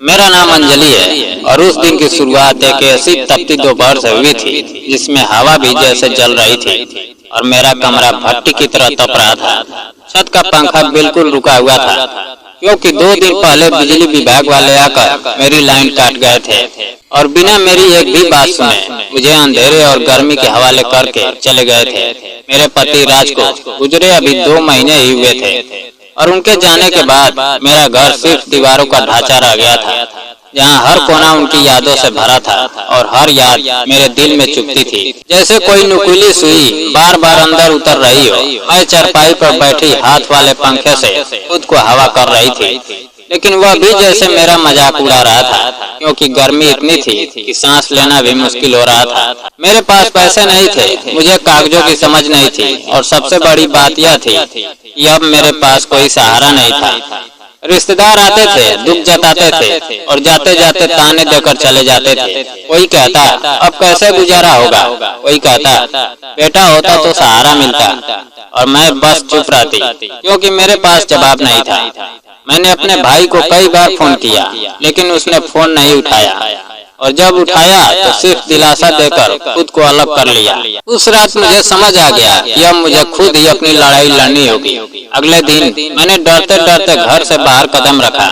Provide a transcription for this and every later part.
मेरा नाम अंजलि है और उस दिन की शुरुआत एक ऐसी तपती दोपहर से हुई थी जिसमें हवा भी जैसे जल रही थी और मेरा कमरा भट्टी की तरह तप रहा था। छत का पंखा बिल्कुल रुका हुआ था क्योंकि 2 दिन पहले बिजली विभाग वाले आकर मेरी लाइन काट गए थे और बिना मेरी एक भी बात सुने मुझे अंधेरे और गर्मी के हवाले करके चले गए थे। मेरे पति राज को गुजरे अभी 2 महीने ही हुए थे और उनके जाने के बाद मेरा घर सिर्फ दीवारों का ढांचा रह गया था, जहाँ हर कोना उनकी यादों से भरा था और हर याद मेरे दिल में चुभती थी। जैसे कोई नुकीली सुई बार बार अंदर उतर रही हो। मैं चारपाई पर बैठी हाथ वाले पंखे से खुद को हवा कर रही थी, लेकिन वह भी जैसे मेरा मजाक उड़ा रहा था क्योंकि गर्मी इतनी थी कि सांस लेना भी मुश्किल हो रहा था। मेरे पास पैसे नहीं थे, मुझे कागजों की समझ नहीं थी और सबसे बड़ी बात यह थी कि अब मेरे पास कोई सहारा नहीं था। रिश्तेदार आते थे, दुख जताते थे और जाते जाते ताने देकर चले जाते थे। कोई कहता अब कैसे गुजारा होगा, कोई कहता बेटा होता तो सहारा मिलता, और मैं बस चुप रहती क्योंकि मेरे पास जवाब नहीं था। मैंने अपने भाई को कई बार फोन किया लेकिन उसने फोन नहीं उठाया और जब उठाया तो सिर्फ दिलासा देकर खुद को अलग कर लिया। उस रात मुझे समझ आ गया कि अब मुझे खुद ही अपनी लड़ाई लड़नी होगी। अगले दिन मैंने डरते डरते घर से बाहर कदम रखा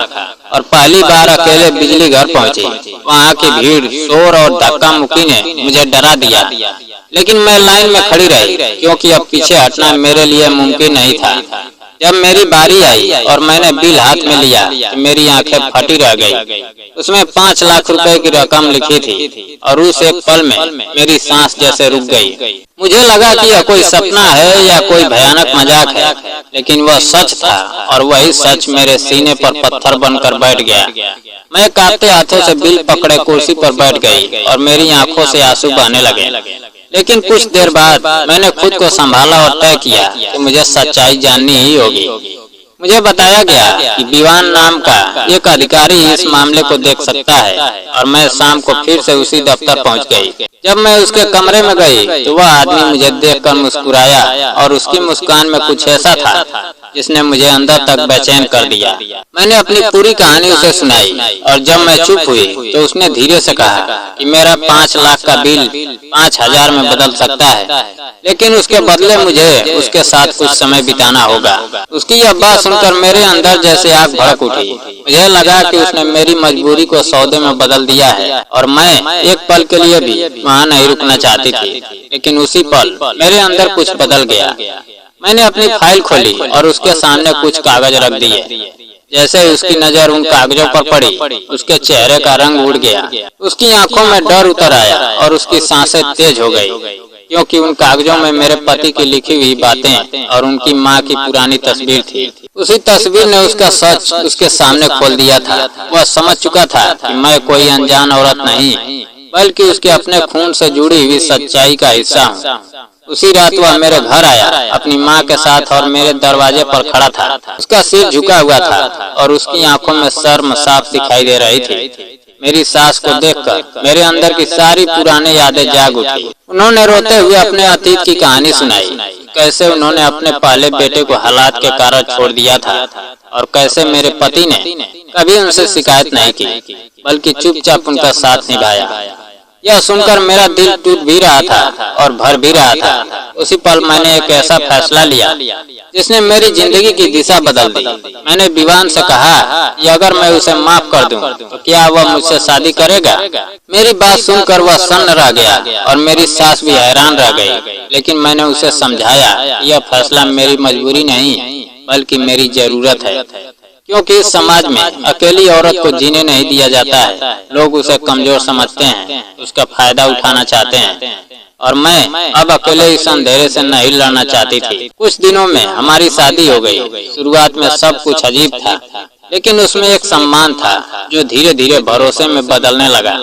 और पहली बार अकेले बिजली घर पहुंची। वहाँ की भीड़, शोर और धक्का मुक्की ने मुझे डरा दिया, लेकिन मैं लाइन में खड़ी रही क्योंकि अब पीछे हटना मेरे लिए मुमकिन नहीं था। जब मेरी बारी आई और मैंने बिल हाथ में लिया तो मेरी आंखें फटी रह गई। उसमें 5 लाख रुपए की रकम लिखी थी और उस एक पल में मेरी सांस जैसे रुक गई। मुझे लगा कि यह कोई सपना है या कोई भयानक मजाक है, लेकिन वह सच था और वही सच मेरे सीने पर पत्थर बनकर बैठ गया। मैं कांपते हाथों से बिल पकड़े कुर्सी पर बैठ गई और मेरी आंखों से आंसू बहने लगे। लेकिन कुछ देर बाद मैंने खुद को संभाला और तय किया कि मुझे सच्चाई जाननी ही होगी। मुझे बताया गया कि विवान नाम का एक अधिकारी इस मामले को देख सकता है और मैं शाम को फिर से उसी दफ्तर पहुंच गई। जब मैं उसके कमरे में गई तो वह आदमी मुझे देखकर मुस्कुराया और उसकी मुस्कान में कुछ ऐसा था जिसने मुझे अंदर तक बेचैन कर दिया। मैंने अपनी पूरी कहानी उसे सुनाई और जब मैं चुप हुई तो उसने धीरे से कहा कि मेरा 5 लाख का बिल 5,000 में बदल सकता है, लेकिन उसके बदले मुझे उसके साथ कुछ समय बिताना होगा। उसकी यह बात सुनकर मेरे अंदर जैसे आग भड़क उठी। मुझे लगा कि उसने मेरी मजबूरी को सौदे में बदल दिया है और मैं एक पल के लिए भी वहाँ नहीं रुकना चाहती थी। लेकिन उसी पल मेरे अंदर कुछ बदल गया। मैंने अपनी फाइल खोली और उसके सामने कुछ कागज रख दिए। जैसे उसकी नजर उन कागजों पर पड़ी, उसके चेहरे का रंग उड़ गया। उसकी आंखों में डर उतर आया और उसकी सांसें तेज हो गई क्योंकि उन कागजों में मेरे पति की लिखी हुई बातें और उनकी माँ की पुरानी तस्वीर थी। उसी तस्वीर ने उसका सच उसके सामने खोल दिया था। वह समझ चुका था कि मैं कोई अनजान औरत नहीं बल्कि उसके अपने खून से जुड़ी हुई सच्चाई का हिस्सा हूँ। उसी रात वह मेरे घर आया अपनी माँ के साथ और मेरे दरवाजे पर खड़ा था। उसका सिर झुका हुआ था और उसकी आंखों में शर्म साफ दिखाई दे रही थी। मेरी सास को देखकर मेरे अंदर की सारी पुरानी यादें जाग उठी। उन्होंने रोते हुए अपने अतीत की कहानी सुनाई, कैसे उन्होंने अपने पहले बेटे को हालात के कारण छोड़ दिया था और कैसे मेरे पति ने कभी उनसे शिकायत नहीं की बल्कि चुपचाप उनका साथ निभाया। यह सुनकर मेरा दिल टूट भी रहा था और भर भी रहा था। उसी पल मैंने एक ऐसा फैसला लिया जिसने मेरी जिंदगी की दिशा बदल दी। मैंने विवान से कहा कि अगर मैं उसे माफ कर दूं तो क्या वह मुझसे शादी करेगा। मेरी बात सुनकर वह सन्न रह गया और मेरी सास भी हैरान रह गई। लेकिन मैंने उसे समझाया यह फैसला मेरी मजबूरी नहीं बल्कि मेरी जरूरत है, क्योंकि इस समाज में अकेली औरत को जीने नहीं दिया जाता है। लोग उसे कमजोर समझते हैं, उसका फायदा उठाना चाहते हैं और मैं अब अकेले इस अंधेरे से नहीं लड़ना चाहती थी। कुछ दिनों में हमारी शादी हो गई। शुरुआत में सब कुछ अजीब था, लेकिन उसमें एक सम्मान था जो धीरे धीरे भरोसे में बदलने लगा।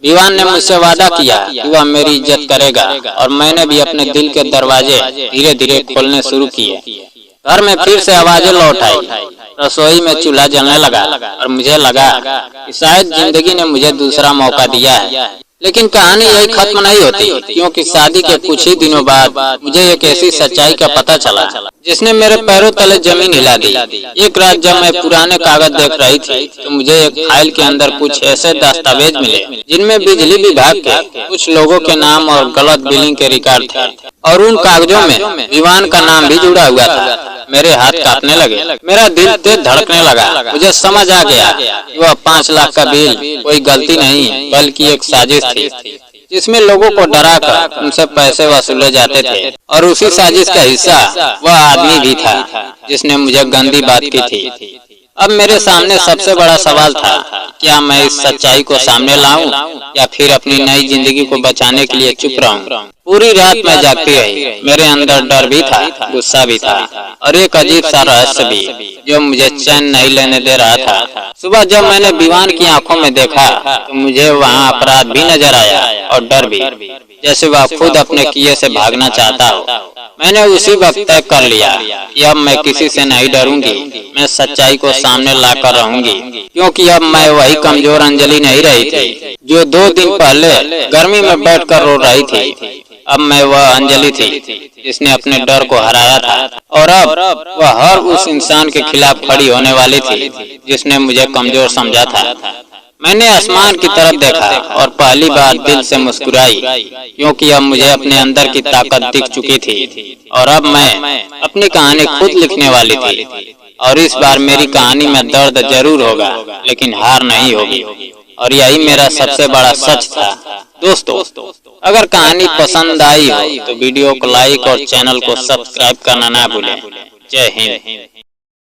विवान ने मुझसे वादा किया कि वह मेरी इज्जत करेगा और मैंने भी अपने दिल के दरवाजे धीरे धीरे खोलने शुरू किए। घर में फिर से आवाजें लौट आई, रसोई में चूल्हा जलने लगा और मुझे लगा कि शायद जिंदगी ने मुझे दूसरा मौका दिया है। लेकिन कहानी यही खत्म नहीं होती, क्योंकि शादी के कुछ ही दिनों बाद मुझे एक ऐसी सच्चाई का पता चला जिसने मेरे पैरों तले जमीन हिला दी। एक रात जब मैं पुराने कागज देख रही थी तो मुझे एक फाइल के अंदर कुछ ऐसे दस्तावेज मिले जिनमें बिजली विभाग के कुछ लोगों के नाम और गलत बिलिंग के रिकॉर्ड थे, और उन कागजों में विवान का नाम भी जुड़ा हुआ था। मेरे हाथ कांपने लगे, मेरा दिल तेज धड़कने लगा। मुझे समझ आ गया कि वह 5 लाख का बिल कोई गलती नहीं बल्कि एक साजिश थी, जिसमें लोगों को डराकर उनसे पैसे वसूले जाते थे। और उसी साजिश का हिस्सा वह आदमी भी था जिसने मुझे गंदी बात की थी। अब मेरे सामने सबसे बड़ा सवाल था, क्या मैं इस सच्चाई को सामने लाऊं या फिर अपनी नई जिंदगी को बचाने के लिए चुप रहूं। पूरी रात मैं जागती रही। मेरे अंदर डर भी था, गुस्सा भी था और एक अजीब सा रहस्य भी जो मुझे चैन नहीं लेने दे रहा था। सुबह जब मैंने विवान की आंखों में देखा तो मुझे वहाँ अपराध भी नजर आया और डर भी, जैसे वह खुद अपने किए से भागना चाहता हो। मैंने उसी वक्त तय कर लिया कि अब मैं किसी से नहीं डरूंगी, मैं सच्चाई को सामने लाकर रहूंगी, क्योंकि अब मैं वही कमजोर अंजलि नहीं रही थी जो 2 दिन पहले गर्मी में बैठकर रो रही थी। अब मैं वह अंजलि थी जिसने अपने डर को हराया था, और अब वह हर उस इंसान के खिलाफ खड़ी होने वाली थी जिसने मुझे कमजोर समझा था। मैंने आसमान की तरफ देखा और पहली बार दिल से मुस्कुराई, क्योंकि अब मुझे अपने अंदर की ताकत दिख चुकी थी और अब मैं अपनी कहानी खुद लिखने वाली थी। और इस बार मेरी कहानी में दर्द जरूर होगा, लेकिन हार नहीं होगी। और यही मेरा सबसे बड़ा सच था। दोस्तों, अगर कहानी पसंद आई हो तो वीडियो को लाइक और चैनल को सब्सक्राइब करना ना भूलें। जय हिंद।